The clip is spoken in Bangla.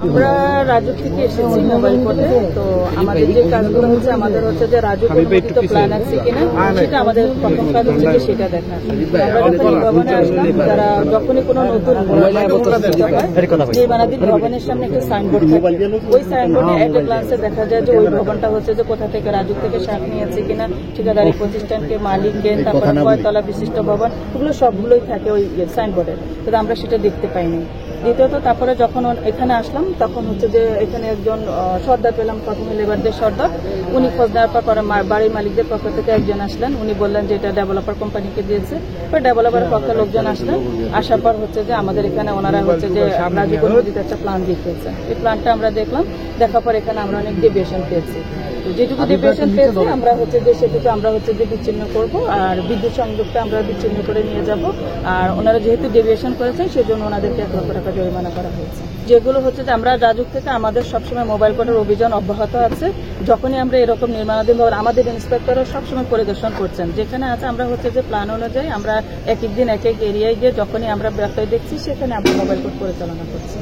আমরা রাজুক থেকে এসেছি মোবাইল কোর্টে। তো আমাদের যে কাজগুলো হচ্ছে আমাদের হচ্ছে যে রাজুক অনুমোদিত প্ল্যান আছে কিনা সেটা আমাদের প্রথম কাজ হচ্ছে যে সেটা দেখা। আমরা যখন ভবনে আসলাম, যারা যখনই কোনো নতুন নির্মাণাধীন ভবনের সামনে একটা সাইনবোর্ড থাকে, ওই সাইনবোর্ডে একটা গ্লান্সে দেখা যায় যে ওই ভবনটা হচ্ছে যে কোথা থেকে রাজুক থেকে সার নিয়েছে কিনা, ঠিকাদারি প্রতিষ্ঠানকে, মালিককে, তারপরে কয়তলা বিশিষ্ট ভবন, ওগুলো সবগুলোই থাকে ওই সাইনবোর্ডে। কিন্তু আমরা সেটা দেখতে পাইনি। দ্বিতীয়ত তারপরে যখন এখানে আসলাম তখন হচ্ছে যে এখানে একজন সর্দার পেলাম, প্রথমে লেবারদের সর্দার। উনি খোঁজ দেওয়ার পর বাড়ির মালিকদের পক্ষ থেকে একজন আসলেন, উনি বললেন যে এটা ডেভেলপার কোম্পানিকে দিয়েছে। ডেভেলপারের পক্ষে লোকজন আসলেন, আসার পর হচ্ছে যে আমাদের এখানে ওনারা হচ্ছে যে রাজুক অনুমোদিত একটা প্ল্যান দেখিয়েছে। এই প্ল্যানটা আমরা দেখলাম, দেখার পর এখানে আমরা অনেক ডেভিয়েশন পেয়েছি। যেটুকু ডেভিয়েশন পেয়েছি আমরা হচ্ছে যে সেটুকু আমরা হচ্ছে যে বিচ্ছিন্ন করবো, আর বিদ্যুৎ সংযোগটা আমরা বিচ্ছিন্ন করে নিয়ে যাব। আর ওনারা যেহেতু ডেভিয়েশন করেছেন সেজন্য ওনাদেরকে 1 লক্ষ টাকা জরিমানা করা হয়েছে। যেগুলো হচ্ছে যে আমরা রাজুক থেকে আমাদের সবসময় মোবাইল কোর্টের অভিযান অব্যাহত আছে। যখনই আমরা এরকম নির্মাণাধীন ভবন, আমাদের ইন্সপেক্টরও সবসময় পরিদর্শন করছেন। যেখানে আছে আমরা হচ্ছে যে প্ল্যান অনুযায়ী আমরা এক এক দিন এক এক এরিয়ায় গিয়ে যখনই আমরা ব্যবসায় দেখছি সেখানে আমরা মোবাইল কোর্ট পরিচালনা করছি।